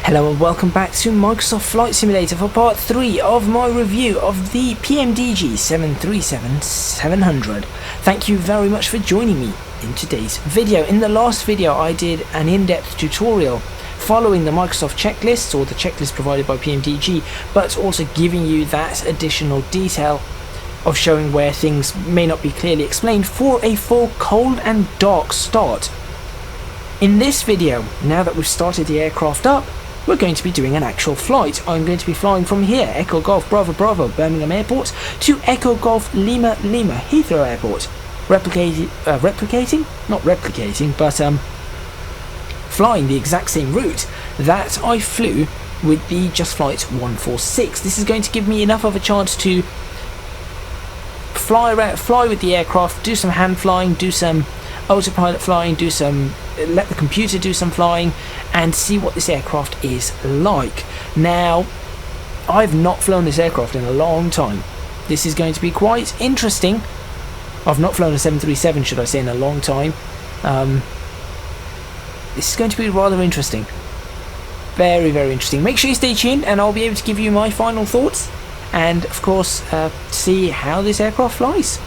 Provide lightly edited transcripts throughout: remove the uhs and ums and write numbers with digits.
Hello and welcome back to Microsoft Flight Simulator for part 3 of my review of the PMDG 737-700. Thank you very much for joining me in today's video. In the last video I did an in-depth tutorial following the Microsoft checklists, or the checklist provided by PMDG, but also giving you that additional detail of showing where things may not be clearly explained for a full cold and dark start. In this video, now that we've started the aircraft up, we're going to be doing an actual flight. I'm going to be flying from here, Echo Golf Bravo Bravo Birmingham Airport, to Echo Golf Lima Lima Heathrow Airport. Flying the exact same route that I flew with the Just Flight 146. This is going to give me enough of a chance to fly with the aircraft, do some hand flying, do some autopilot flying, let the computer do some flying, and see what this aircraft is like. Now, I've not flown this aircraft in a long time. This is going to be quite interesting. I've not flown a 737, should I say, in a long time. This is going to be rather interesting. Very, very interesting. Make sure you stay tuned and I'll be able to give you my final thoughts and, of course, see how this aircraft flies.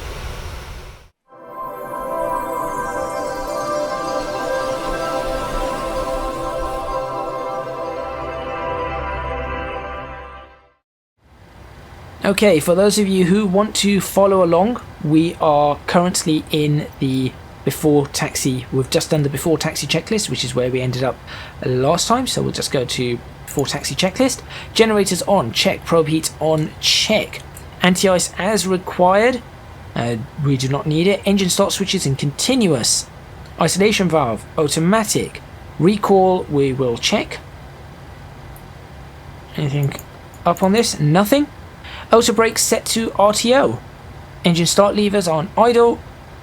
Okay, for those of you who want to follow along, we are currently in the before taxi. We've just done the before taxi checklist, which is where we ended up last time, so we'll just go to before taxi checklist. Generators on, check. Probe heat on, check. Anti-ice as required, we do not need it. Engine start switches in continuous. Isolation valve, automatic. Recall, we will check. Anything up on this? Nothing. Auto brakes set to RTO. Engine start levers on idle.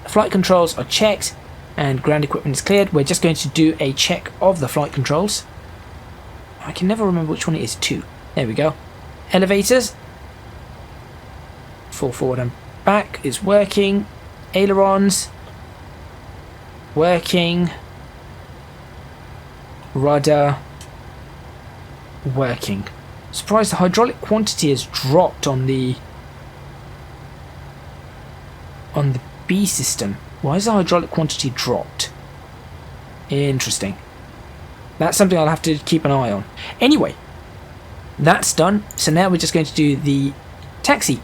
Flight controls are checked and ground equipment is cleared. We're just going to do a check of the flight controls. I can never remember which one it is. 2. There we go. Elevators. Full forward and back is working. Ailerons. Working. Rudder. Working. Surprised the hydraulic quantity has dropped on the B system. Why is the hydraulic quantity dropped? Interesting. That's something I'll have to keep an eye on. Anyway, that's done. So now we're just going to do the taxi.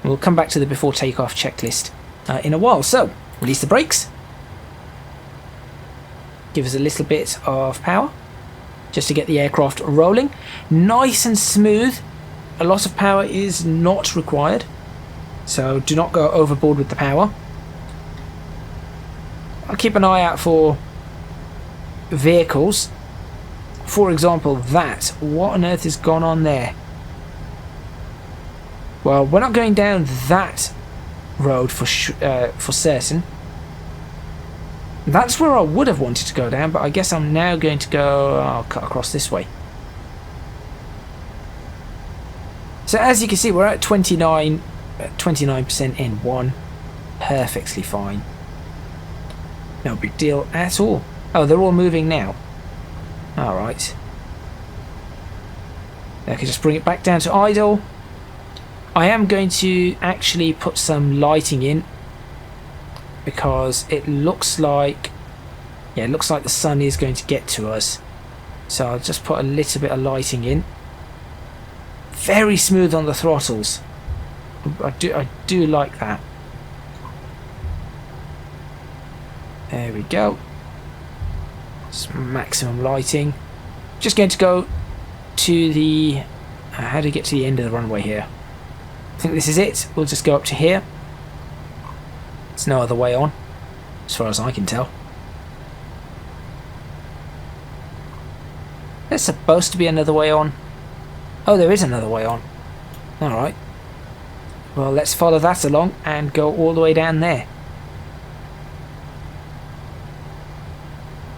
We'll come back to the before takeoff checklist in a while. So, release the brakes. Give us a little bit of power, just to get the aircraft rolling. Nice and smooth. A lot of power is not required, so do not go overboard with the power. I'll keep an eye out for vehicles. For example, that. What on earth has gone on there? Well, we're not going down that road for certain. That's where I would have wanted to go down, but I guess I'm now going to go... I'll cut across this way. So as you can see, we're at 29% in 1. Perfectly fine. No big deal at all. Oh, they're all moving now. Alright. I can just bring it back down to idle. I am going to actually put some lighting in, because it looks like the sun is going to get to us. So I'll just put a little bit of lighting in. Very smooth on the throttles. I do like that. There we go. It's maximum lighting. Just going to go to the... how to get to the end of the runway here? I think this is it. We'll just go up to here. There's no other way on, as far as I can tell. There's supposed to be another way on. Oh, there is another way on. Alright. Well, let's follow that along and go all the way down there.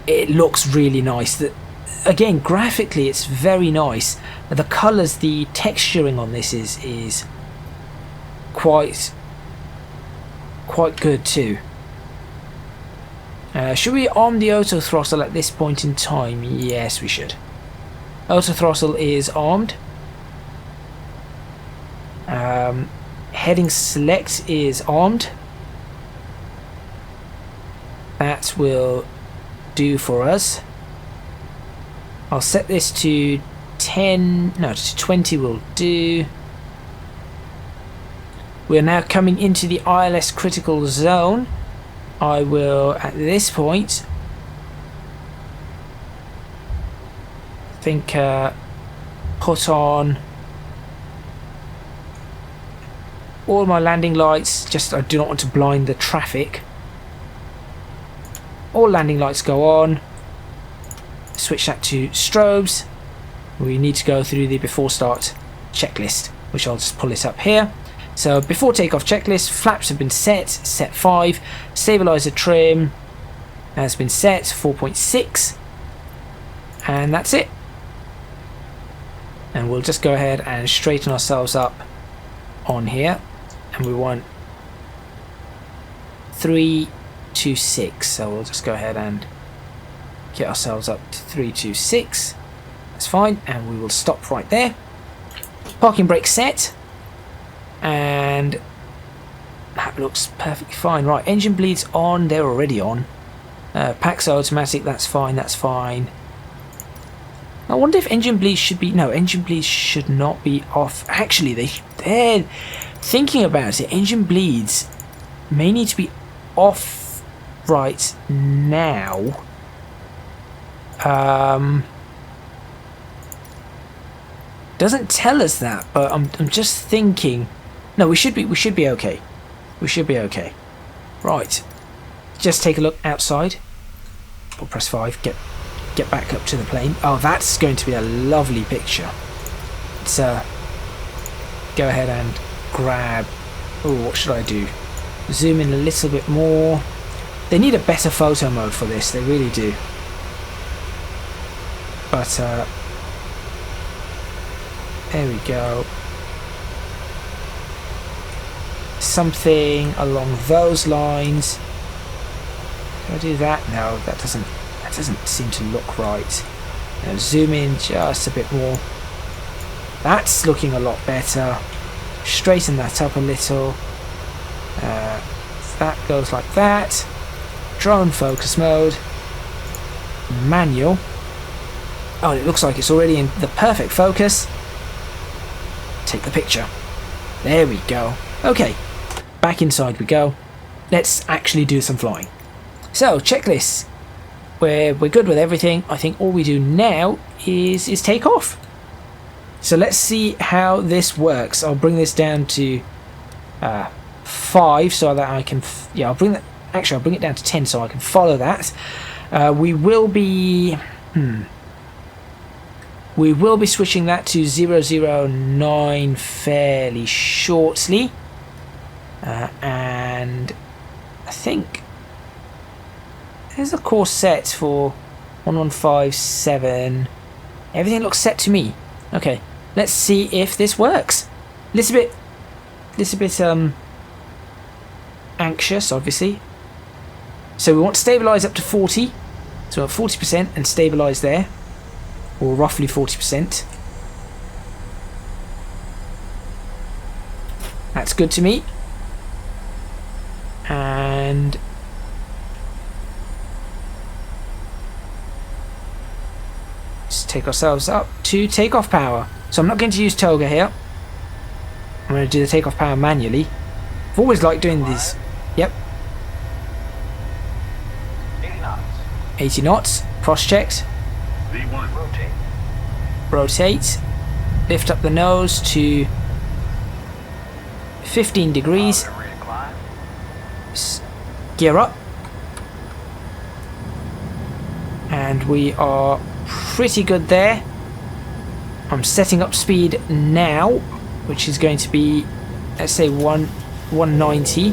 It looks really nice. Again, graphically, it's very nice. The colours, the texturing on this is quite good too. Should we arm the auto throttle at this point in time? Yes, we should. Auto throttle is armed. Heading select is armed. That will do for us. I'll set this to 10, no, to 20 will do. We're now coming into the ILS critical zone. I will, at this point, I think put on all my landing lights. Just I do not want to blind the traffic. All landing lights go on. Switch that to strobes. We need to go through the before start checklist, which I'll just pull it up here. So before takeoff checklist, flaps have been set 5, stabilizer trim has been set 4.6, and that's it. And we'll just go ahead and straighten ourselves up on here, and we want 326, so we'll just go ahead and get ourselves up to 326. That's fine, and we will stop right there. Parking brake set, and that looks perfectly fine. Right, engine bleeds on, they're already on. Packs are automatic, that's fine, that's fine. I wonder if engine bleeds should be, no, engine bleeds should not be off. Actually, they're thinking about it, engine bleeds may need to be off right now. Doesn't tell us that, but I'm just thinking. No, we should be okay. We should be okay. Right. Just take a look outside. Or press 5. Get back up to the plane. Oh, that's going to be a lovely picture. Let's go ahead and grab. Oh, what should I do? Zoom in a little bit more. They need a better photo mode for this. They really do. But there we go. Something along those lines. Do I do that? No, that doesn't seem to look right. Now zoom in just a bit more. That's looking a lot better. Straighten that up a little. That goes like that. Drone focus mode. Manual. Oh, it looks like it's already in the perfect focus. Take the picture. There we go. Okay, back inside we go. Let's actually do some flying. So, checklist. We're good with everything. I think all we do now is take off. So let's see how this works. I'll bring this down to 5 so that I can. I'll bring it down to 10 so I can follow that. We will be. We will be switching that to 009 fairly shortly, and I think there's a course set for 1157. Everything looks set to me. Okay, let's see if this works. Little bit anxious, obviously. So we want to stabilize up to 40. So 40% and stabilize there. Or roughly 40%. That's good to me. And let's take ourselves up to takeoff power. So I'm not going to use Toga here. I'm going to do the takeoff power manually. I've always liked doing these. Yep. 80 knots. 80 knots. Cross-checked. V1. Rotate. Rotate. Lift up the nose to 15 degrees. Gear up. And we are pretty good there. I'm setting up speed now, which is going to be, let's say 190.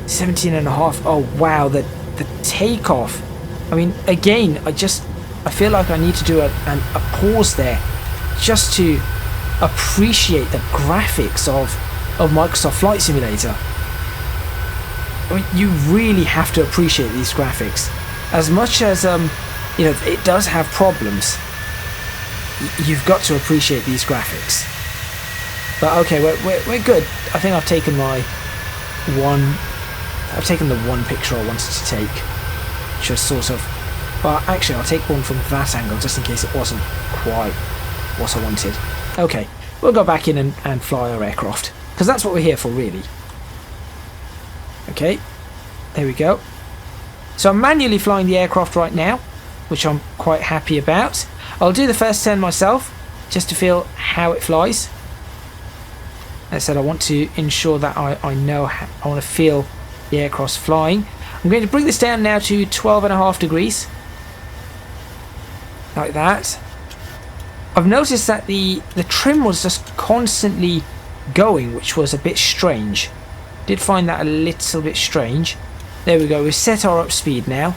17.5. Oh wow, the takeoff. I mean, again, I feel like I need to do a pause there just to appreciate the graphics of Microsoft Flight Simulator. I mean, you really have to appreciate these graphics. As much as it does have problems. you've got to appreciate these graphics. But okay, we're good. I think I've taken the one picture I wanted to take, which was sort of, well, actually I'll take one from that angle just in case it wasn't quite what I wanted. Okay, we'll go back in and fly our aircraft, because that's what we're here for, really. Okay, there we go. So I'm manually flying the aircraft right now, which I'm quite happy about. I'll do the first turn myself, just to feel how it flies. As I said, I want to ensure that I know how, I want to feel the aircraft's flying. I'm going to bring this down now to 12.5 degrees. Like that. I've noticed that the trim was just constantly going, which was a bit strange. Did find that a little bit strange. There we go, we've set our up speed now.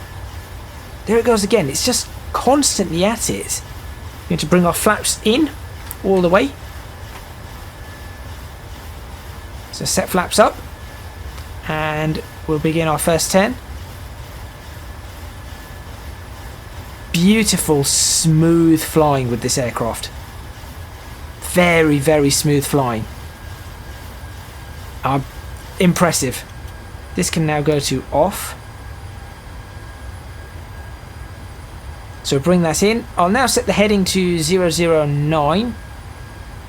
There it goes again, it's just constantly at it. We're going to bring our flaps in all the way. So set flaps up, and we'll begin our first turn. Beautiful, smooth flying with this aircraft. Very, very smooth flying. Impressive. This can now go to off. So bring that in. I'll now set the heading to 009,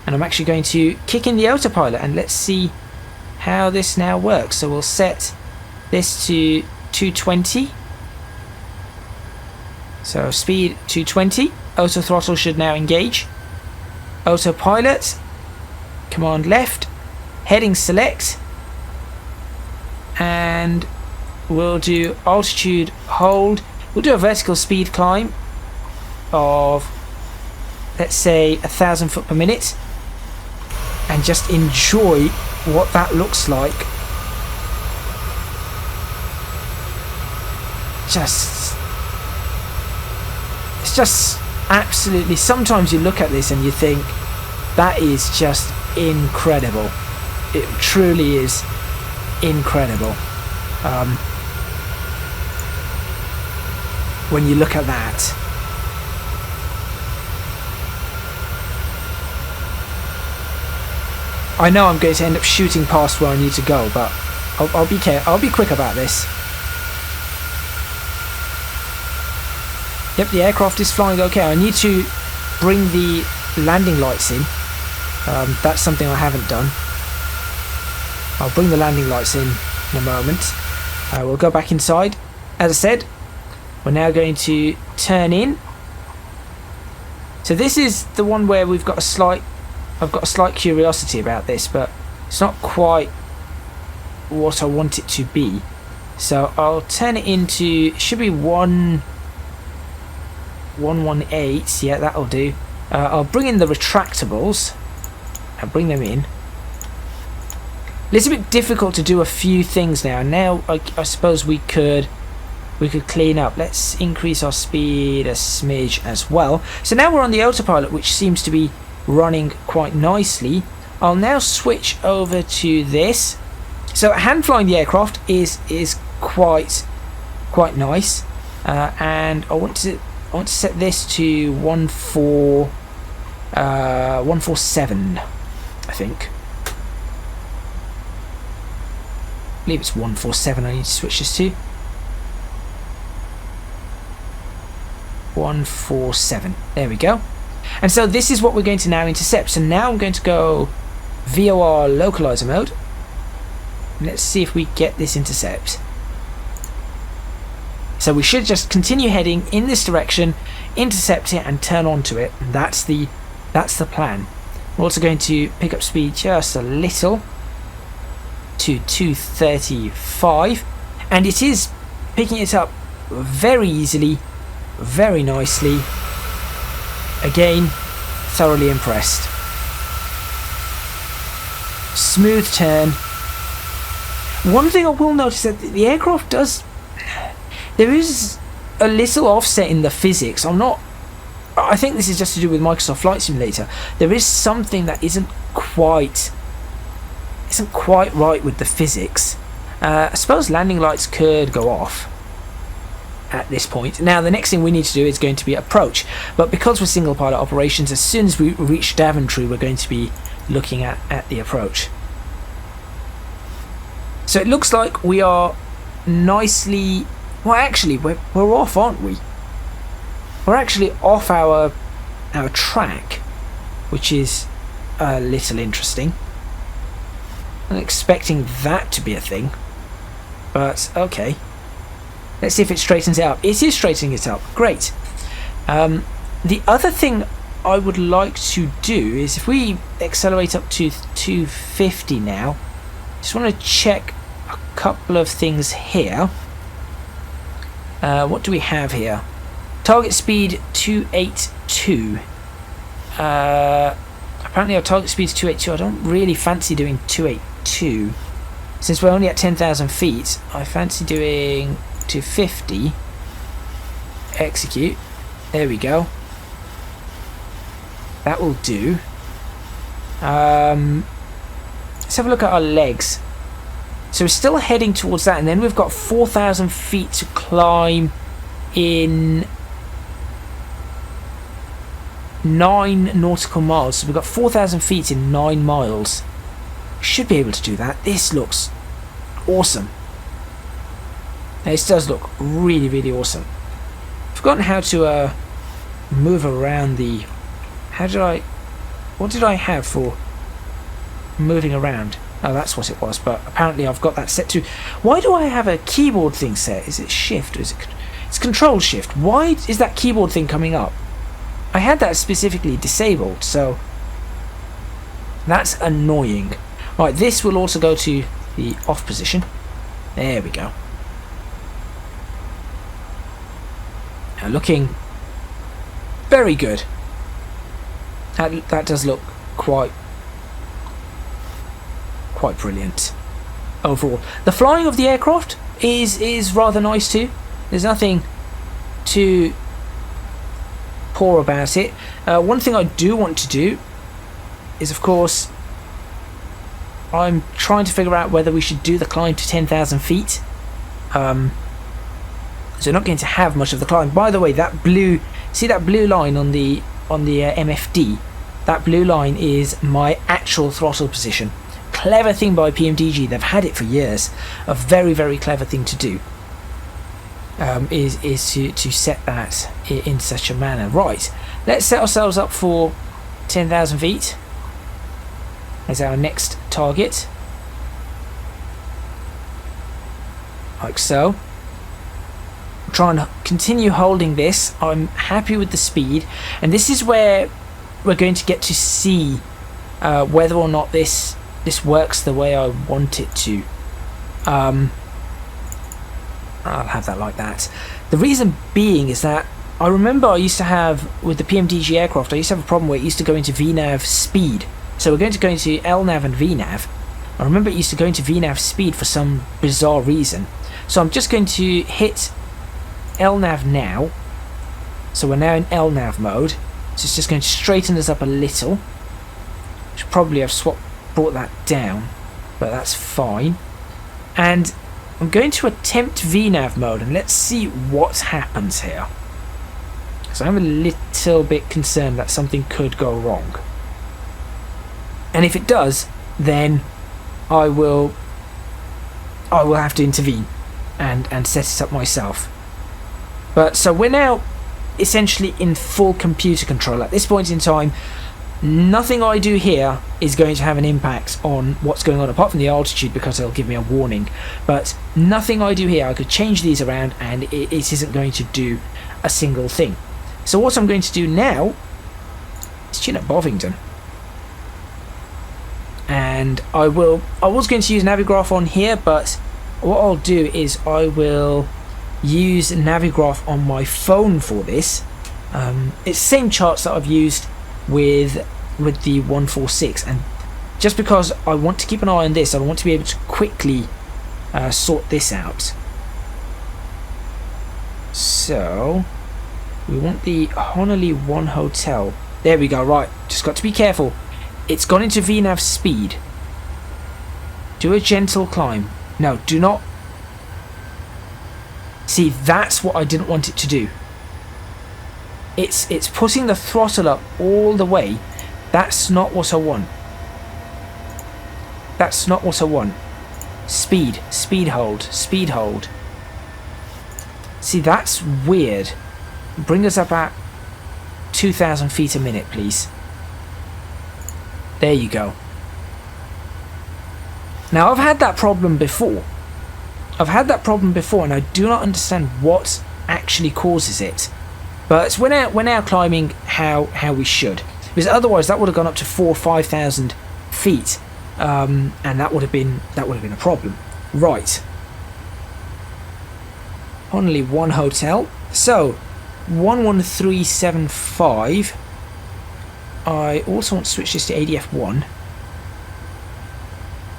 and I'm actually going to kick in the autopilot, and let's see how this now works. So we'll set this to 220. So speed 220. Auto throttle should now engage. Autopilot. Command left. Heading select. And we'll do altitude hold. We'll do a vertical speed climb of, let's say, 1,000 foot per minute, and just enjoy what that looks like. It's just absolutely, sometimes you look at this and you think that is just incredible. It truly is incredible. When you look at that, I know I'm going to end up shooting past where I need to go, but I'll be careful. I'll be quick about this. Yep, the aircraft is flying okay. I need to bring the landing lights in. That's something I haven't done. I'll bring the landing lights in a moment. We'll go back inside. As I said, we're now going to turn in. So this is the one where I've got a slight curiosity about this, but it's not quite what I want it to be. So I'll turn it into, should be 118. Yeah, that'll do. I'll bring in the retractables. I'll bring them in. A little bit difficult to do a few things now. Now I suppose we could clean up. Let's increase our speed a smidge as well. So now we're on the autopilot, which seems to be running quite nicely. I'll now switch over to this. So hand flying the aircraft is quite nice, and I want to set this to 147, I think. I believe it's 147 I need to switch this to. 147. There we go. And so this is what we're going to now intercept. So now I'm going to go VOR localizer mode. Let's see if we get this intercept. So we should just continue heading in this direction, intercept it, and turn onto it. That's the plan. We're also going to pick up speed just a little to 235, and it is picking it up very easily, very nicely. Again, thoroughly impressed. Smooth turn. One thing I will notice that the aircraft does, there is a little offset in the physics. I think this is just to do with Microsoft Flight Simulator. There is something that isn't quite right with the physics. I suppose landing lights could go off. at this point. Now the next thing we need to do is going to be approach, but because we're single pilot operations, as soon as we reach Daventry we're going to be looking at the approach. So it looks like we are nicely, well actually we're off, aren't we? We're actually off our track, which is a little interesting. I'm expecting that to be a thing, but okay. Let's see if it straightens it up. It is straightening it up. Great. The other thing I would like to do is if we accelerate up to 250 now, just want to check a couple of things here. What do we have here? Target speed 282. Apparently our target speed is 282. I don't really fancy doing 282. Since we're only at 10,000 feet, I fancy doing 250. Execute. There we go. That will do. Let's have a look at our legs. So we're still heading towards that, and then we've got 4,000 feet to climb in 9 nautical miles. So we've got 4,000 feet in 9 miles. Should be able to do that. This looks awesome. This does look really, really awesome. I've forgotten how to move around the... What did I have for moving around? Oh, that's what it was, but apparently I've got that set to... Why do I have a keyboard thing set? Is it shift or is it... It's control shift. Why is that keyboard thing coming up? I had that specifically disabled, so... That's annoying. Right, this will also go to the off position. There we go. Now looking very good. That does look quite brilliant overall. The flying of the aircraft is rather nice too. There's nothing too poor about it. One thing I do want to do is, of course, I'm trying to figure out whether we should do the climb to 10,000 feet. So we're not going to have much of the climb. By the way, that blue, see that blue line on the MFD? That blue line is my actual throttle position. Clever thing by PMDG. They've had it for years. A very, very clever thing to do. Is to set that in such a manner. Right, let's set ourselves up for 10,000 feet as our next target, like so. Try and continue holding this. I'm happy with the speed, and this is where we're going to get to see whether or not this works the way I want it to. I'll have that like that. The reason being is that I remember I used to have, with the PMDG aircraft, I used to have a problem where it used to go into VNAV speed. So we're going to go into LNAV and VNAV. I remember it used to go into VNAV speed for some bizarre reason. So I'm just going to hit LNAV now. So we're now in LNAV mode. So it's just going to straighten us up a little. Should probably have brought that down, but that's fine. And I'm going to attempt VNAV mode, and let's see what happens here. So I'm a little bit concerned that something could go wrong. And if it does, then I will have to intervene and set it up myself. But so we're now essentially in full computer control. At this point in time, nothing I do here is going to have an impact on what's going on, apart from the altitude, because it'll give me a warning. But nothing I do here, I could change these around and it isn't going to do a single thing. So what I'm going to do now is tune up Bovingdon. And I was going to use Navigraph on here, but what I'll do is I will use Navigraph on my phone for this. It's the same charts that I've used with the 146, and just because I want to keep an eye on this, I want to be able to quickly sort this out. So we want the Honolulu 1 Hotel. There we go. Right, just got to be careful. It's gone into VNAV speed. Do a gentle climb. No, do not See, that's what I didn't want it to do. It's putting the throttle up all the way. That's not what I want. That's not what I want. Speed hold. See, that's weird. Bring us up at 2,000 feet a minute, please. There you go. Now, I've had that problem before. And I do not understand what actually causes it. But we're now climbing how we should. Because otherwise that would have gone up to 4,000 or 5,000 feet. And that would have been a problem. Right. Only one hotel. So 11375. I also want to switch this to ADF 1.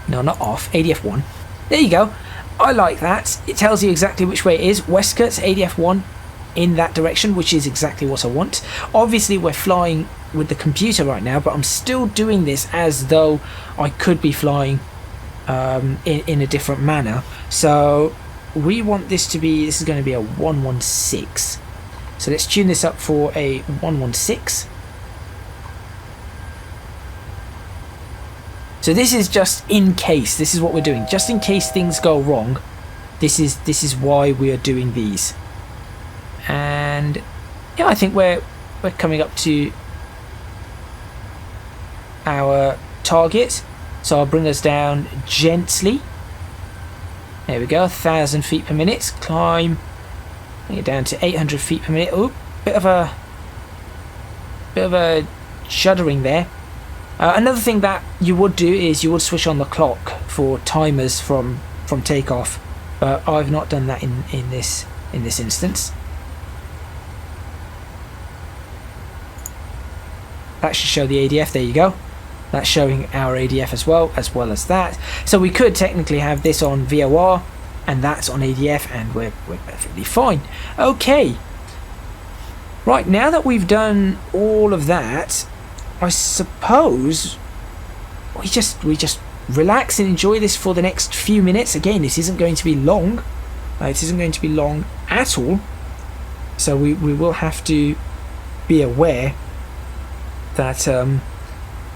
No, not off. ADF 1. There you go. I like that. It tells you exactly which way it is. Westcott's ADF 1 in that direction, which is exactly what I want. Obviously, we're flying with the computer right now, but I'm still doing this as though I could be flying in a different manner. So we want this to be, this is going to be a 116. So let's tune this up for a 116. So this is just in case. This is what we're doing, just in case things go wrong. This is why we are doing these. And yeah, I think we're coming up to our target. So I'll bring us down gently. There we go, 1,000 feet per minute. Climb. Bring it down to 800 feet per minute. Oh, bit of a shuddering there. Another thing that you would do is you would switch on the clock for timers from takeoff, but I've not done that in this instance. That should show the ADF. There you go. That's showing our ADF as well as that. So we could technically have this on VOR and that's on ADF, and we're perfectly fine. Okay. Right, now that we've done all of that, I suppose we just relax and enjoy this for the next few minutes. Again, this isn't going to be long. It isn't going to be long at all. So we will have to be aware that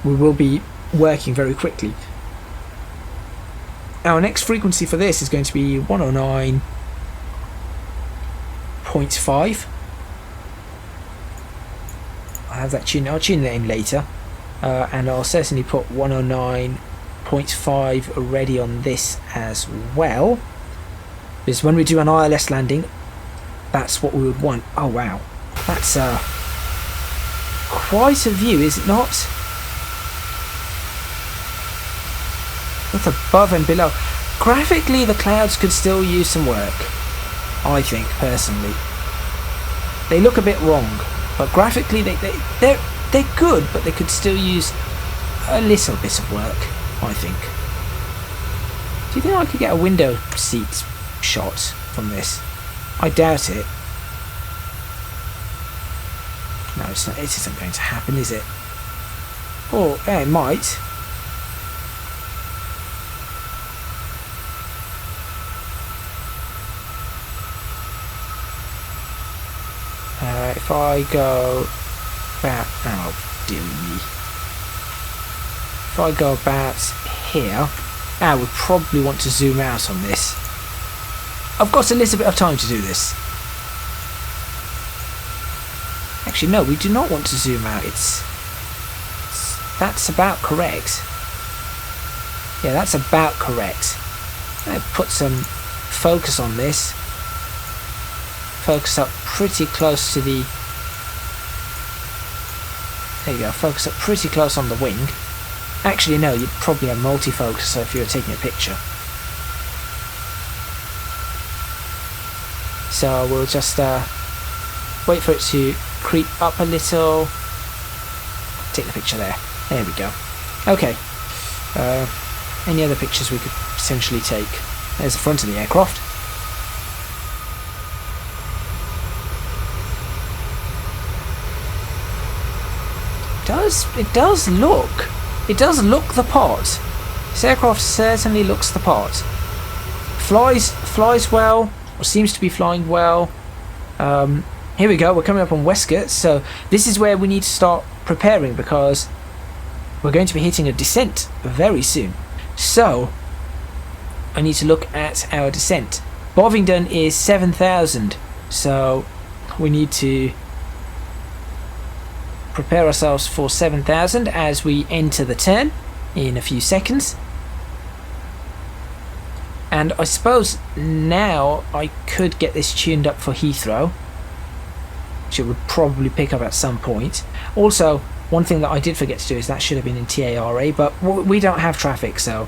we will be working very quickly. Our next frequency for this is going to be 109.5. I'll have that tune. I'll tune that in later, and I'll certainly put 109.5 already on this as well, because when we do an ILS landing, that's what we would want. Oh wow, that's quite a view, is it not? That's above and below. Graphically, the clouds could still use some work, I think, personally. They look a bit wrong, but graphically they're good, but they could still use a little bit of work, I think. Do you think I could get a window seat shot from this? I doubt it. No, it's not. It isn't going to happen, is it? Or yeah, it might. If I go about, oh dear me. If I go about here, I would probably want to zoom out on this. I've got a little bit of time to do this. Actually, no, we do not want to zoom out. That's about correct. Yeah, that's about correct. I put some focus on this. Focus up pretty close to the... There you go, focus up pretty close on the wing. Actually, no, you'd probably have multi-focus if you were taking a picture. So we'll just wait for it to creep up a little. Take the picture there. There we go. Okay. Any other pictures we could potentially take? There's the front of the aircraft. It does look the part. This aircraft certainly looks the part. Flies well. or seems to be flying well. Here we go, we're coming up on Westgate, so this is where we need to start preparing because we're going to be hitting a descent very soon. So I need to look at our descent. Bovingdon is 7,000, so we need to prepare ourselves for 7,000 as we enter the turn in a few seconds. And I suppose now I could get this tuned up for Heathrow, which it would probably pick up at some point. Also, one thing that I did forget to do is that should have been in TARA, but we don't have traffic, so,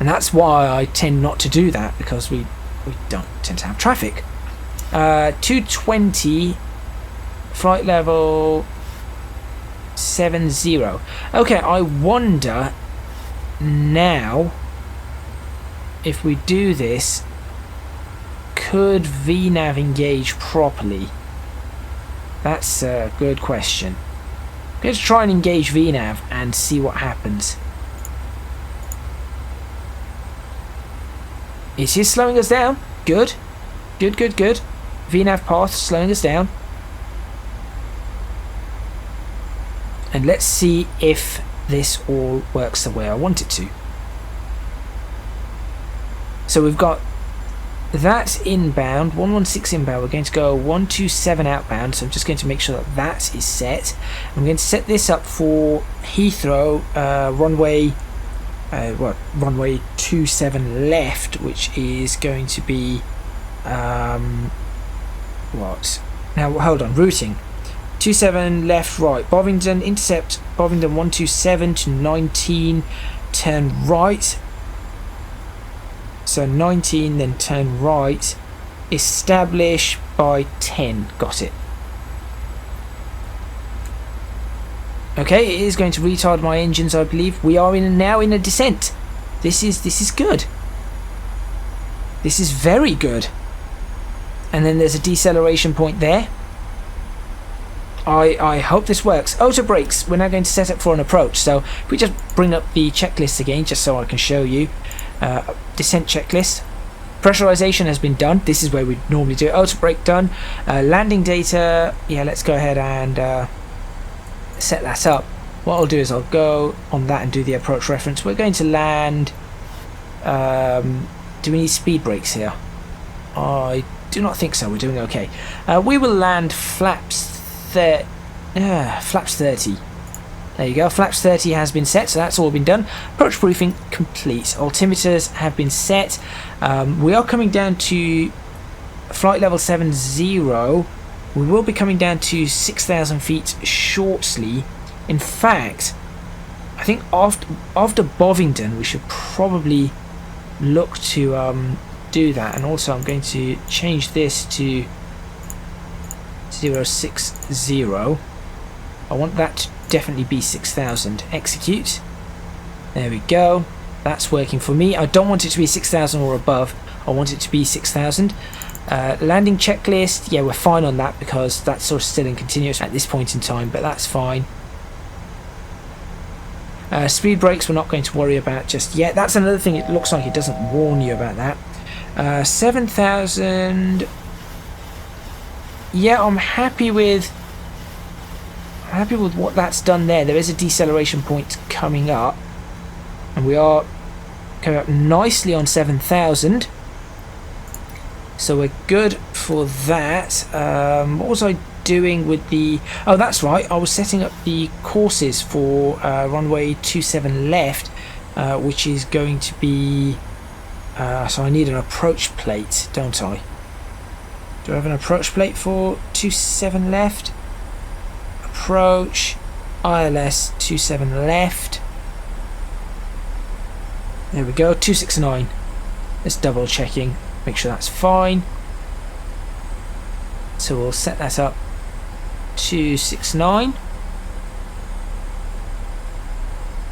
and that's why I tend not to do that, because we don't tend to have traffic. 220, flight level 70. Okay, I wonder now if we do this, could VNAV engage properly? That's a good question. I'm going to try and engage VNAV and see what happens. It is slowing us down. Good. Good, good, good. VNAV path slowing us down. And let's see if this all works the way I want it to. So we've got that inbound, 116 inbound. We're going to go 127 outbound. So I'm just going to make sure that that is set. I'm going to set this up for Heathrow, runway 27 left, which is going to be what? Now hold on, routing. 27 left, right. Bovingdon, intercept Bovingdon 127 to 19, turn right. So 19, then turn right. Establish by 10. Got it. Okay, it is going to retard my engines, I believe. We are now in a descent. This is good. This is very good. And then there's a deceleration point there. I hope this works. Auto brakes. We're now going to set up for an approach. So if we just bring up the checklist again, just so I can show you. Descent checklist. Pressurization has been done. This is where we normally do it. Auto brake done. Landing data. Yeah, let's go ahead and set that up. What I'll do is I'll go on that and do the approach reference. We're going to land. Do we need speed brakes here? I do not think so. We're doing okay. We will land flaps 30. There you go, flaps 30 has been set, so that's all been done. Approach briefing complete. Altimeters have been set. We are coming down to flight level 70. We will be coming down to 6,000 feet shortly. In fact, I think after Bovingdon, we should probably look to do that. And also, I'm going to change this to 060. I want that to definitely be 6,000. Execute. There we go. That's working for me. I don't want it to be 6,000 or above. I want it to be 6,000. Landing checklist. Yeah, we're fine on that because that's sort of still in continuous at this point in time, but that's fine. Speed brakes we're not going to worry about just yet. That's another thing. It looks like it doesn't warn you about that. 7,000. Yeah, I'm happy with what that's done there. There is a deceleration point coming up, and we are coming up nicely on 7,000, so we're good for that. What was I doing with the... Oh, that's right, I was setting up the courses for runway 27 left, which is going to be so I need an approach plate, don't I? Do I have an approach plate for 27 left? Approach ILS 27 left. There we go, 269. Let's double checking, make sure that's fine. So we'll set that up 269.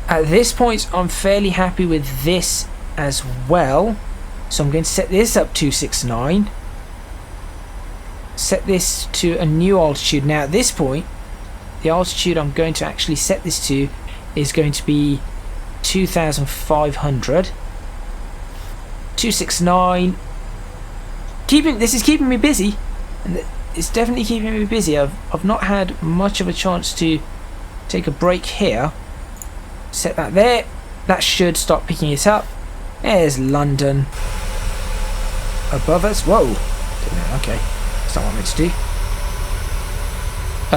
At this point I'm fairly happy with this as well, so I'm going to set this up 269. Set this to a new altitude. Now at this point the altitude I'm going to actually set this to is going to be 2,500. 269. This is keeping me busy, and it's definitely keeping me busy. I've not had much of a chance to take a break here. Set that there. That should start picking it up. There's London above us. Whoa. Okay, that's not what I meant to do.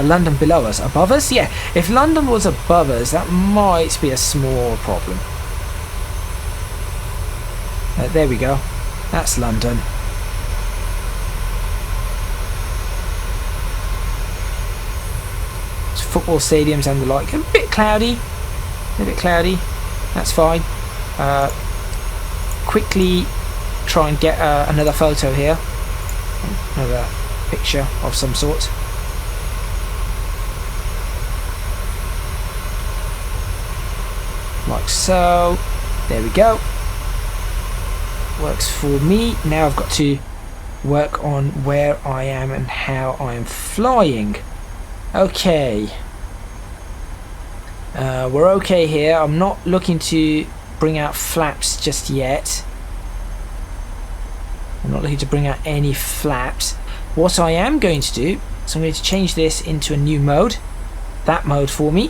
London below us. Above us? Yeah, if London was above us, that might be a small problem. There we go. That's London. It's football stadiums and the like. A bit cloudy. A bit cloudy. That's fine. Quickly try and get another photo here. Another picture of some sort. Like so. There we go. Works for me. Now I've got to work on where I am and how I am flying. Okay. We're okay here. I'm not looking to bring out flaps just yet. I'm not looking to bring out any flaps. What I am going to do is I'm going to change this into a new mode. That mode for me.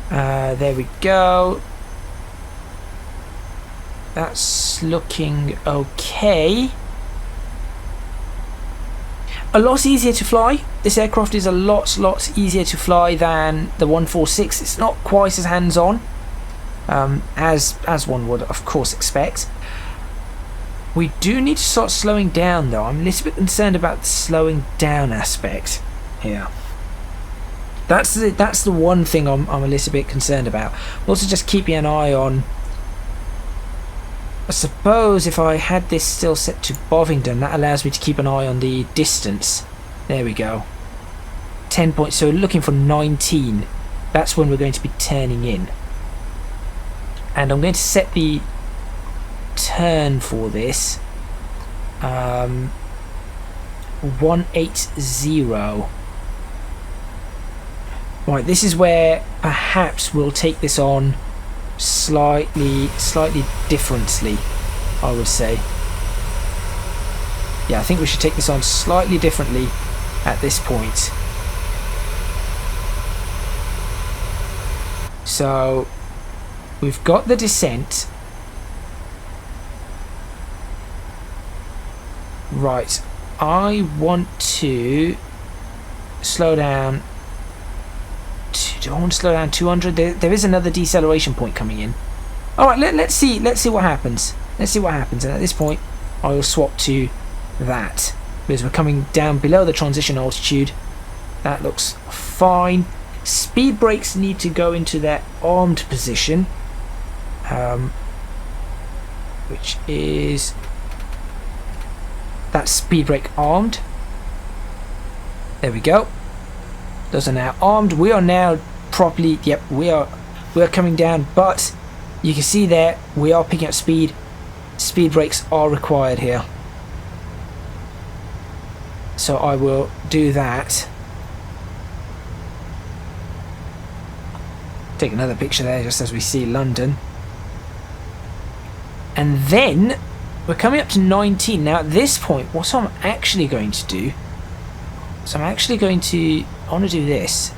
There we go. That's looking okay. A lot easier to fly. This aircraft is a lot easier to fly than the 146. It's not quite as hands-on as one would of course expect. We do need to start slowing down though. I'm a little bit concerned about the slowing down aspect here. That's the one thing I'm a little bit concerned about. Also just keeping an eye on, I suppose if I had this still set to Bovingdon, that allows me to keep an eye on the distance. There we go. 10 points, so looking for 19. That's when we're going to be turning in. And I'm going to set the turn for this. 180. Right, this is where perhaps we'll take this on slightly differently, I would say. Yeah, I think we should take this on slightly differently at this point. So we've got the descent. Right, I want to slow down. Do I want to slow down 200? There is another deceleration point coming in. Alright, let's see what happens. Let's see what happens. And at this point, I will swap to that. Because we're coming down below the transition altitude. That looks fine. Speed brakes need to go into their armed position. Which is... That's speed brake armed. There we go. Those are now armed. We are now properly, yep, we are coming down, but you can see there we are picking up speed. Speed brakes are required here, so I will do that. Take another picture there just as we see London, and then we're coming up to 19. Now at this point, what I'm actually going to do, so I'm actually going to, I want to do this.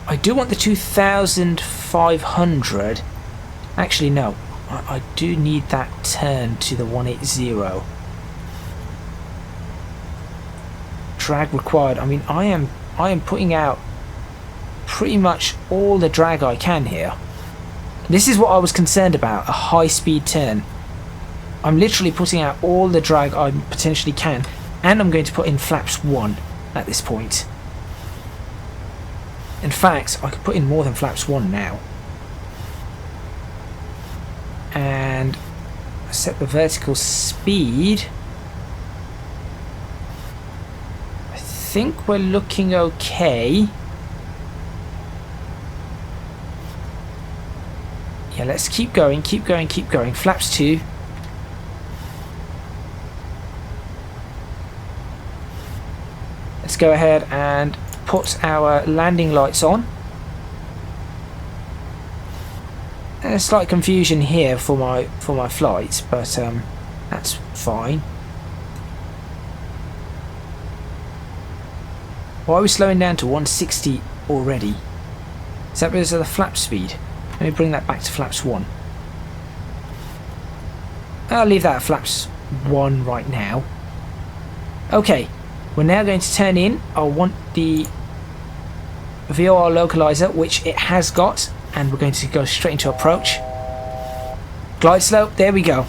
I do want the 2500. Actually, no. I do need that turn to the 180. Drag required. I mean, I am putting out pretty much all the drag I can here. This is what I was concerned about, a high speed turn. I'm literally putting out all the drag I potentially can, and I'm going to put in flaps 1 at this point. In fact, I could put in more than flaps 1 now. And set the vertical speed. I think we're looking okay. Yeah, let's keep going. Flaps 2. Let's go ahead and put our landing lights on. a slight confusion here for my flights, but that's fine. Why are we slowing down to 160 already? Is that because of the flap speed? Let me bring that back to flaps 1. I'll leave that at flaps 1 right now. Okay, we're now going to turn in. I want the VOR localizer, which it has got, and we're going to go straight into approach. Glide slope, there we go.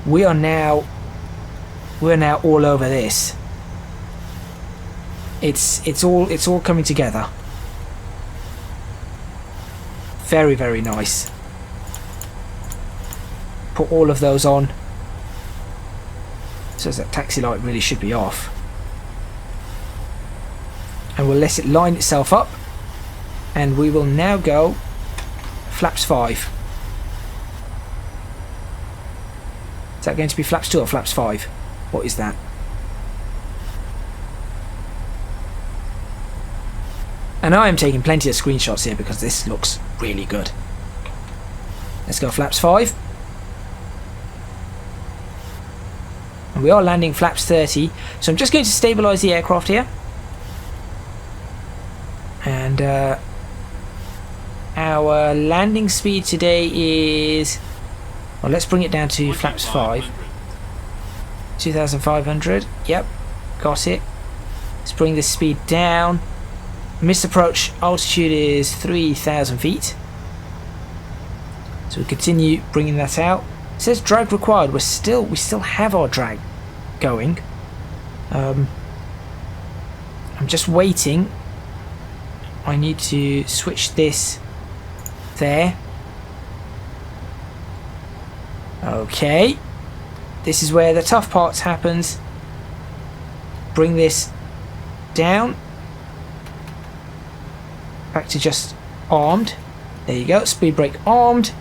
We're now all over this. It's all coming together. Very, very nice. Put all of those on. So that taxi light really should be off. And we'll let it line itself up. And we will now go flaps 5. Is that going to be flaps 2 or flaps 5? What is that? And I am taking plenty of screenshots here because this looks really good. Let's go flaps 5. And we are landing flaps 30. So I'm just going to stabilise the aircraft here. And our landing speed today is... Well, let's bring it down to flaps 5. 2,500. Yep, got it. Let's bring the speed down. Missed approach altitude is 3,000 feet. So we continue bringing that out. It says drag required. We still have our drag going. I'm just waiting. I need to switch this there. Okay. This is where the tough parts happens. Bring this down. Back to just armed. There you go. Speed brake armed.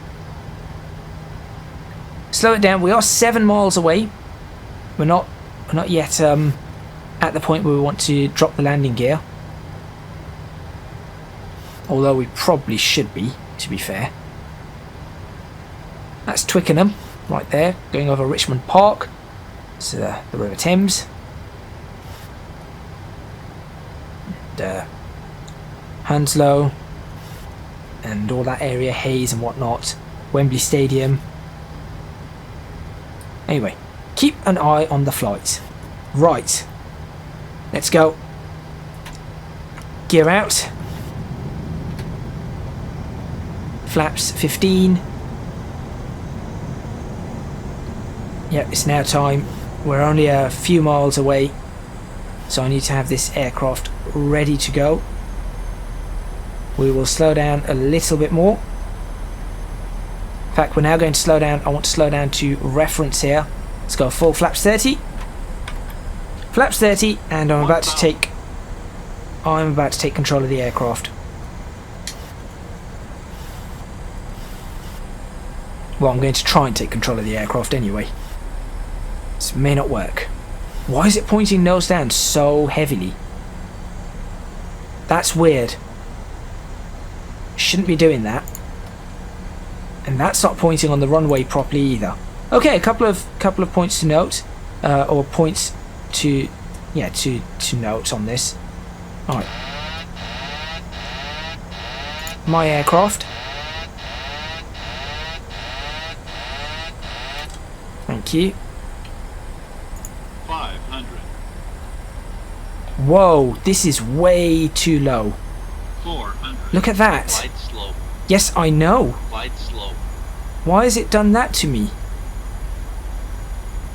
Slow it down. We are 7 miles away. We're not yet at the point where we want to drop the landing gear. Although we probably should be, to be fair. That's Twickenham right there, going over Richmond Park. It's the River Thames. And, Hounslow and all that area, Hayes and whatnot, Wembley Stadium. Anyway, keep an eye on the flight. Right, let's go. Gear out. Flaps 15. Yep, it's now time. We're only a few miles away, so I need to have this aircraft ready to go. We will slow down a little bit more. In fact, we're now going to slow down. I want to slow down to reference here. Let's go full flaps 30. Flaps 30, and I'm about to take control of the aircraft. Well, I'm going to try and take control of the aircraft anyway. This may not work. Why is it pointing nose down so heavily? That's weird. Shouldn't be doing that. And that's not pointing on the runway properly either. Okay, a couple of points to note, or points to note on this. All right. My aircraft. Thank you. 500. Whoa, this is way too low. 400. Look at that. Glide slope. Yes, I know. Glide slope. Why has it done that to me?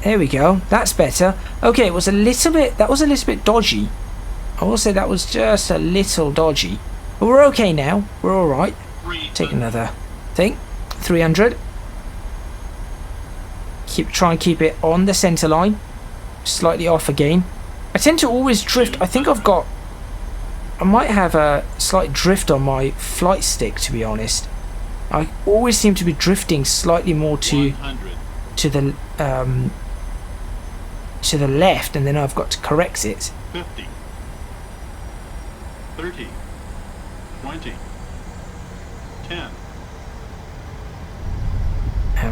There we go. That's better. Okay, it was a little bit. That was a little bit dodgy. I will say that was just a little dodgy. But we're okay now. We're all right. Take another thing. 300. Try and keep it on the center line. Slightly off again. I tend to always drift. I think I might have a slight drift on my flight stick, to be honest. I always seem to be drifting slightly more to the left, and then I've got to correct it. 50. 30. 20. 10.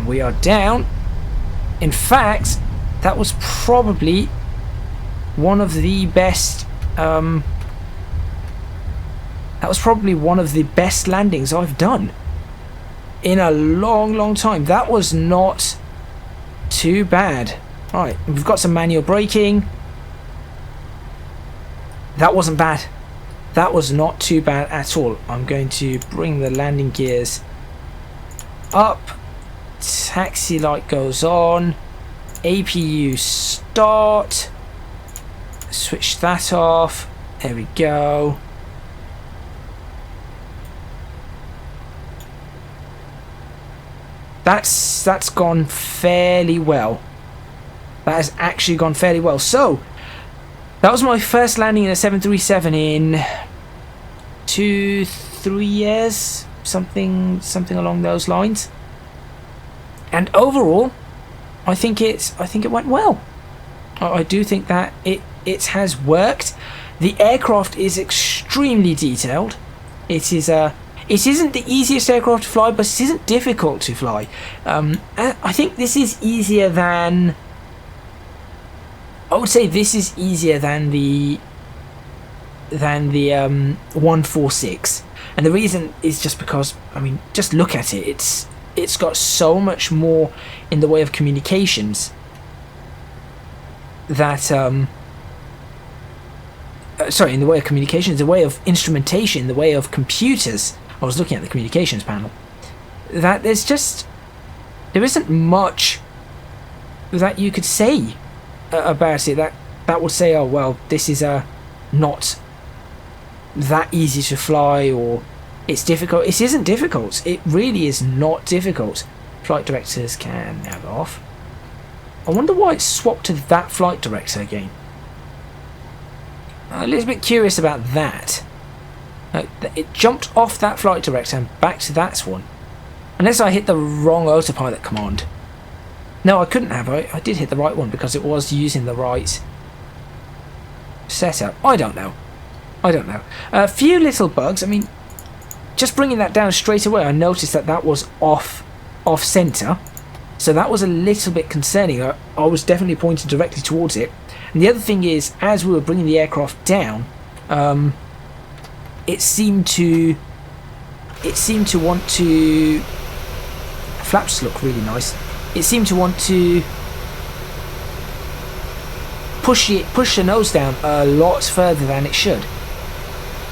And we are down. In fact, that was probably one of the best landings I've done in a long time. That was not too bad. Right, we've got some manual braking. That wasn't bad. That was not too bad at all. I'm going to bring the landing gears up. Taxi light goes on. APU start. Switch that off. There we go. That's gone fairly well. That has actually gone fairly well. So that was my first landing in a 737 in 2-3 years, something along those lines. And overall, I think it went well. I do think that it has worked. The aircraft is extremely detailed. It isn't the easiest aircraft to fly, but it isn't difficult to fly. I think this is easier than. I would say this is easier than the 146, and the reason is just because, I mean, just look at it. It's got so much more in the way of communications that in the way of communications, the way of instrumentation, the way of computers. I was looking at the communications panel. That there isn't much that you could say about it that would say, oh well, this is not that easy to fly, or it's difficult. It isn't difficult. It really is not difficult. Flight directors can nav off. I wonder why it's swapped to that flight director again. I'm a little bit curious about that. It jumped off that flight director and back to that one. Unless I hit the wrong autopilot command. No, I couldn't have. I did hit the right one because it was using the right setup. I don't know. A few little bugs. I mean, just bringing that down straight away, I noticed that was off center. So that was a little bit concerning. I was definitely pointing directly towards it. And the other thing is, as we were bringing the aircraft down, it seemed to want to. Flaps look really nice. It seemed to want to push the nose down a lot further than it should.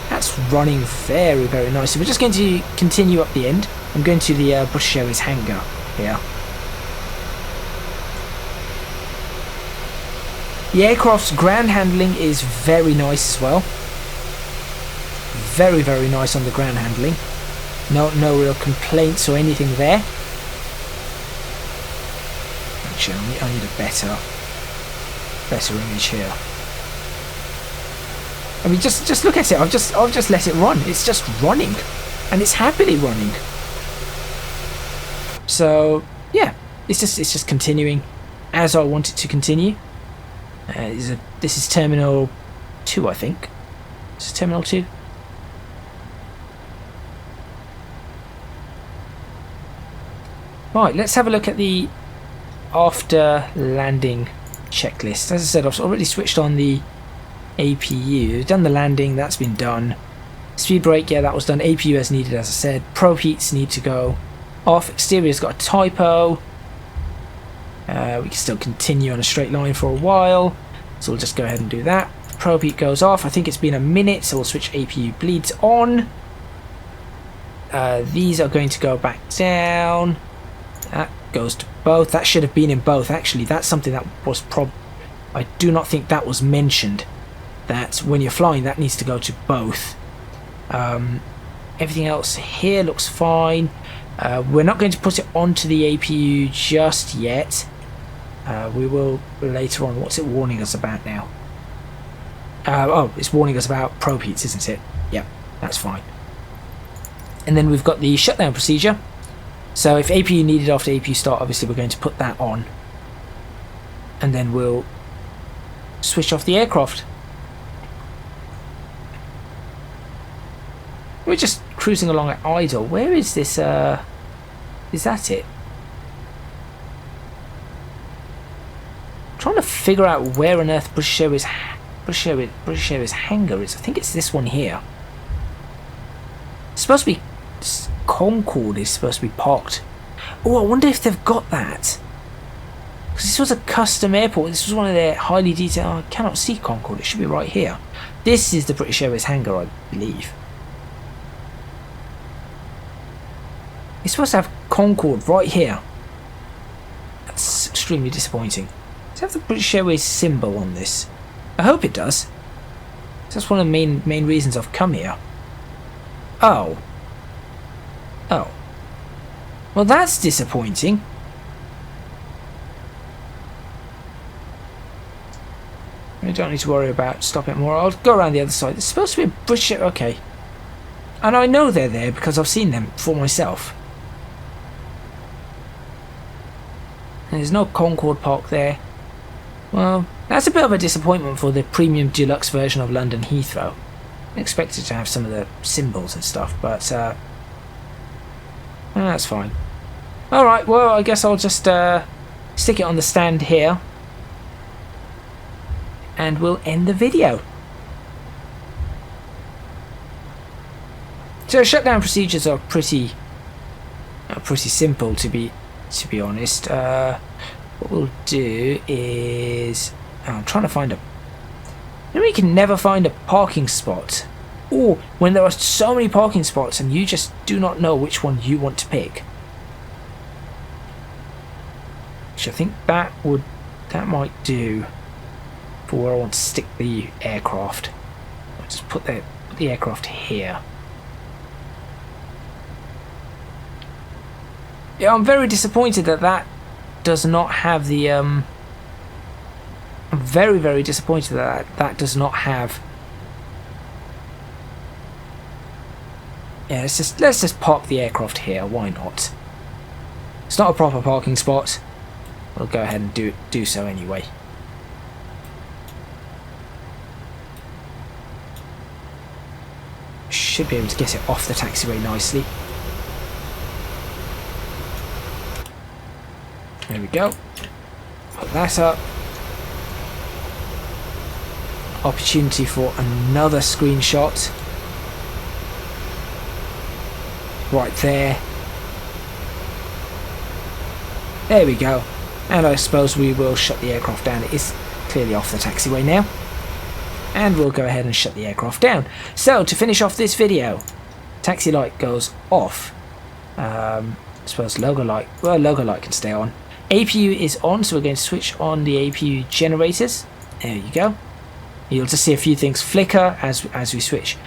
That's running very, very nice. So we're just going to continue up the end. I'm going to the British Airways hangar here. The aircraft's ground handling is very nice as well. Very, very nice on the ground handling. No real complaints or anything there. Actually, I need a better image here. I mean, just look at it. I've just let it run. It's just running, and it's happily running. So yeah, it's just continuing as I want it to continue. This is Terminal 2, I think. This is Terminal 2. Right, let's have a look at the after landing checklist. As I said, I've already switched on the APU. Done the landing, that's been done. Speed brake, yeah, that was done. APU as needed, as I said. Probe heats need to go off. Exterior's got a typo. We can still continue on a straight line for a while, so we'll just go ahead and do that. Probe heat goes off. I think it's been a minute, so we'll switch APU bleeds on. These are going to go back down. That goes to both. That should have been in both. Actually, that's something that was I do not think that was mentioned. That when you're flying, that needs to go to both. Everything else here looks fine. We're not going to put it onto the APU just yet. We will later on. What's it warning us about now? Oh, it's warning us about probe heats, isn't it? Yep, that's fine. And then we've got the shutdown procedure. So if APU needed after APU start, obviously we're going to put that on. And then we'll switch off the aircraft. We're just cruising along at idle. Where is this? Is that it? figure out where on earth British Airways hangar is. I think it's this one here. It's supposed to be Concorde is supposed to be parked. Oh, I wonder if they've got that. Because this was a custom airport. This was one of their highly detailed. Oh, I cannot see Concorde. It should be right here. This is the British Airways hangar, I believe. It's supposed to have Concorde right here. That's extremely disappointing. Does it have the British Airways symbol on this? I hope it does. That's one of the main reasons I've come here. Oh. Oh. Well, that's disappointing. I don't need to worry about stopping more. I'll go around the other side. It's supposed to be a British... Okay. And I know they're there because I've seen them for myself. And there's no Concorde Park there. Well, that's a bit of a disappointment for the premium deluxe version of London Heathrow. I expected to have some of the symbols and stuff, but that's fine. Alright, well, I guess I'll just stick it on the stand here. And we'll end the video. So shutdown procedures are pretty simple to be honest. What we'll do is I'm trying to find a. You know, you can never find a parking spot, or when there are so many parking spots and you just do not know which one you want to pick. Which I think that might do for where I want to stick the aircraft. I'll just put the aircraft here. Yeah, I'm very disappointed that does not have the I'm very disappointed that does not have. Yeah, let's just park the aircraft here. Why not? It's not a proper parking spot. We'll go ahead and do so anyway. Should be able to get it off the taxiway nicely. There we go. Put that up. Opportunity for another screenshot. Right there. There we go. And I suppose we will shut the aircraft down. It is clearly off the taxiway now. And we'll go ahead and shut the aircraft down. So, to finish off this video, taxi light goes off. I suppose logo light can stay on. APU is on, so we're going to switch on the APU generators. There you go. You'll just see a few things flicker as we switch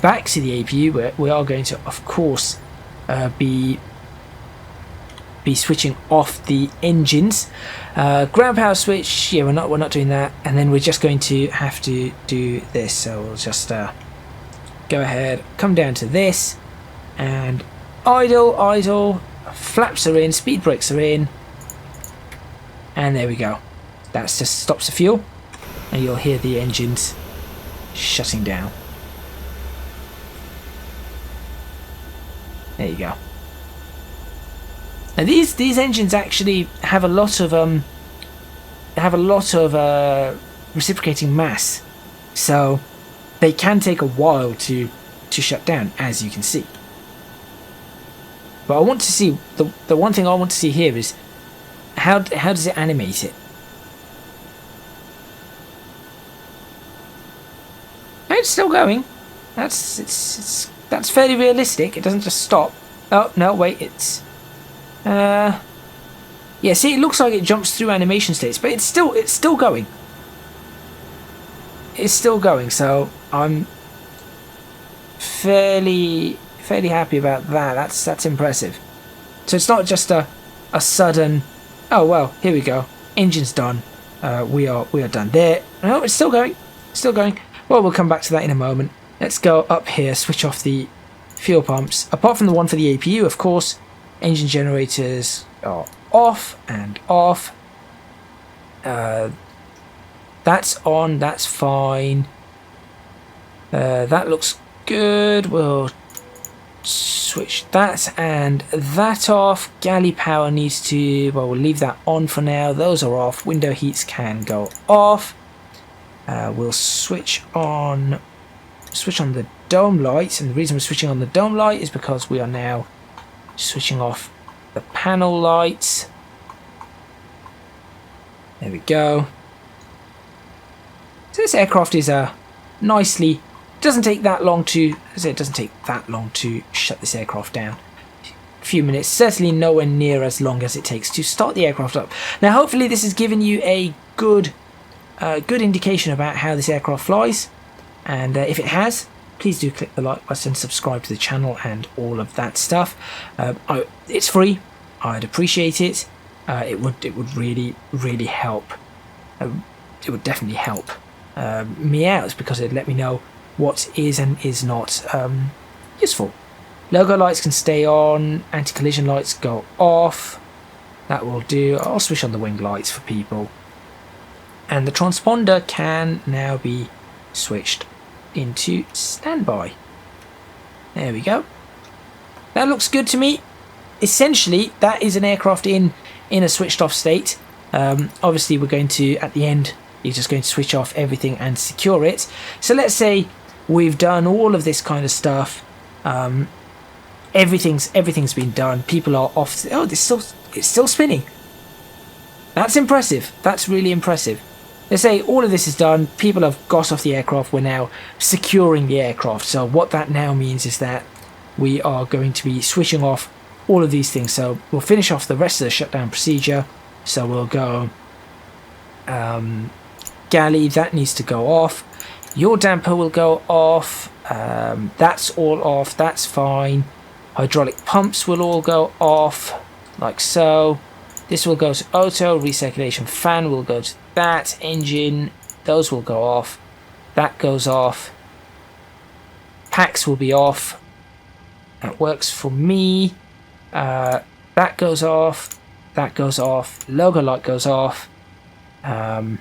back to the APU. Where we are going to, of course, be switching off the engines. Ground power switch, yeah, we're not doing that, and then we're just going to have to do this. So we'll just go ahead, come down to this, and idle. Flaps are in, speed brakes are in, and there we go. That just stops the fuel, and you'll hear the engines shutting down. There you go. Now these engines actually have a lot of reciprocating mass, so they can take a while to shut down, as you can see. But I want to see the one thing I want to see here is how does it animate it? It's still going. That's fairly realistic. It doesn't just stop. Oh no, wait, it's. Yeah, see, it looks like it jumps through animation states, but it's still going. It's still going, so I'm fairly happy about that. That's impressive. So it's not just a sudden. Oh well, here we go. Engine's done. We are done there. No, it's still going. Still going. Well, we'll come back to that in a moment. Let's go up here. Switch off the fuel pumps. Apart from the one for the APU, of course. Engine generators are off and off. That's on, that's fine. That looks good. We'll switch that and that off. Galley power needs to, well, we'll leave that on for now. Those are off. Window heats can go off. We'll switch on the dome lights, and the reason we're switching on the dome light is because we are now switching off the panel lights. There we go. So this aircraft is nicely, doesn't take that long to, as I say, it doesn't take that long to shut this aircraft down. A few minutes, certainly nowhere near as long as it takes to start the aircraft up. Now hopefully this has given you a good indication about how this aircraft flies, and if it has, please do click the like button, subscribe to the channel and all of that stuff. It's free. I'd appreciate it. It would really help. It would definitely help me out, because it'd let me know what is and is not useful. Logo lights can stay on. Anti-collision lights go off. That will do. I'll switch on the wing lights for people. And the transponder can now be switched into standby. There we go. That looks good to me. Essentially, that is an aircraft in a switched off state. Obviously, we're going to, at the end, you're just going to switch off everything and secure it. So let's say we've done all of this kind of stuff. Everything's been done. People are off. Oh, it's still spinning. That's impressive. That's really impressive. Let's say all of this is done. People have got off the aircraft. We're now securing the aircraft. So what that now means is that we are going to be switching off all of these things. So we'll finish off the rest of the shutdown procedure. So we'll go galley, that needs to go off. Your damper will go off. That's all off. That's fine. Hydraulic pumps will all go off, like so. This will go to auto. Recirculation fan will go to that. Engine, those will go off. That goes off. Packs will be off. That works for me. That goes off. That goes off. Logo light goes off. We're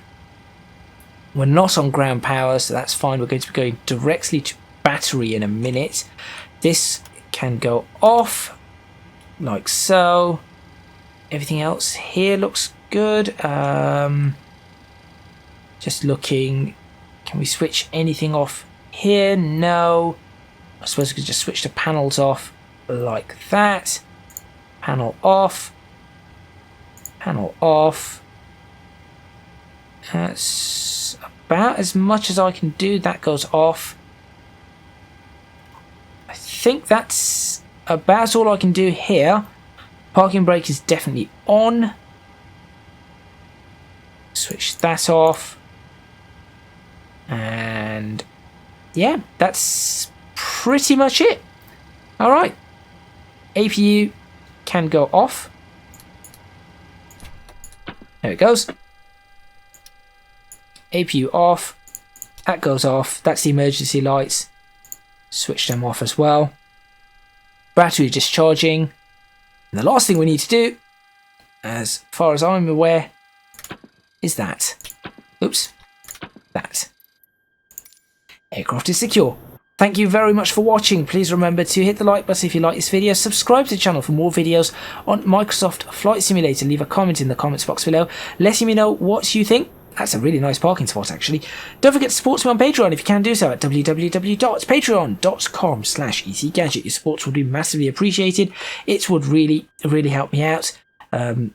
not on ground power, so that's fine. We're going to be going directly to battery in a minute. This can go off, like so. Everything else here looks good. Just looking. Can we switch anything off here? No. I suppose we could just switch the panels off like that. Panel off. Panel off. That's about as much as I can do. That goes off. I think that's about all I can do here. Parking brake is definitely on. Switch that off. And yeah, that's pretty much it. Alright. APU can go off. There it goes. APU off. That goes off. That's the emergency lights. Switch them off as well. Battery discharging. And the last thing we need to do, as far as I'm aware, is that. Oops. That. Aircraft is secure. Thank you very much for watching. Please remember to hit the like button if you like this video. Subscribe to the channel for more videos on Microsoft Flight Simulator. Leave a comment in the comments box below, letting me know what you think. That's a really nice parking spot, actually. Don't forget to support me on Patreon if you can do so at www.patreon.com/ecgadget. Your support would be massively appreciated. It would really help me out.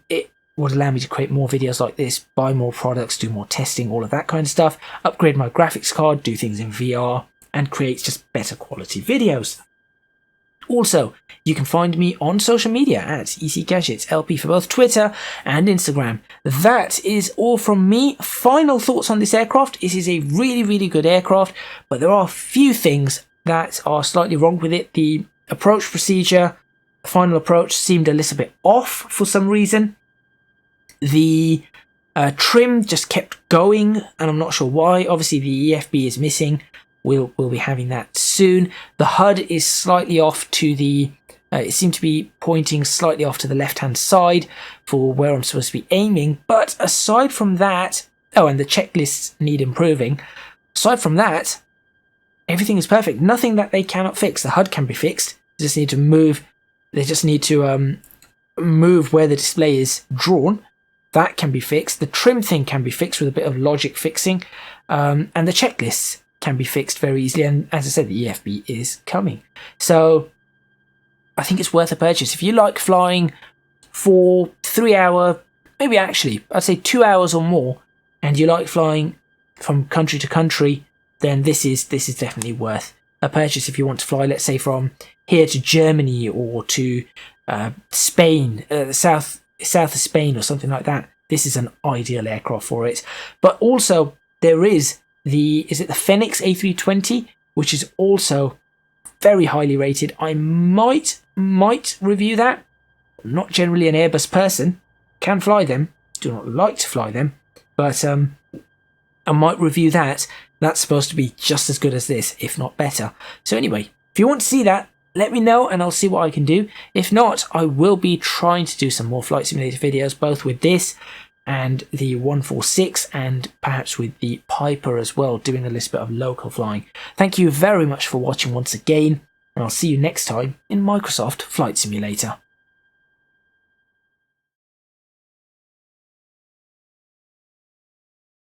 It would allow me to create more videos like this, buy more products, do more testing, all of that kind of stuff, upgrade my graphics card, do things in VR, and create just better quality videos. Also, you can find me on social media at ecgadgetsLP for both Twitter and Instagram. That is all from me. Final thoughts on this aircraft. It is a really good aircraft, but there are a few things that are slightly wrong with it. The approach procedure, the final approach, seemed a little bit off for some reason. The trim just kept going, and I'm not sure why. Obviously, the EFB is missing. We'll be having that soon. The HUD is slightly off to the... it seemed to be pointing slightly off to the left-hand side for where I'm supposed to be aiming. But aside from that... Oh, and the checklists need improving. Aside from that, everything is perfect. Nothing that they cannot fix. The HUD can be fixed. They just need to move. They just need to move where the display is drawn. That can be fixed. The trim thing can be fixed with a bit of logic fixing, and the checklists can be fixed very easily. And as I said, the EFB is coming, so I think it's worth a purchase if you like flying for 3 hour, maybe actually I'd say 2 hours or more, and you like flying from country to country. Then this is definitely worth a purchase if you want to fly, let's say, from here to Germany or to Spain, south of Spain or something like that. This is an ideal aircraft for it. But also there is the Phoenix A320, which is also very highly rated. I might review that. I'm not generally an Airbus person. Can fly them. Do not like to fly them. But I might review that. That's supposed to be just as good as this, if not better. So anyway, if you want to see that, let me know and I'll see what I can do. If not, I will be trying to do some more flight simulator videos, both with this and the 146 and perhaps with the Piper as well, doing a little bit of local flying. Thank you very much for watching once again, and I'll see you next time in Microsoft Flight Simulator.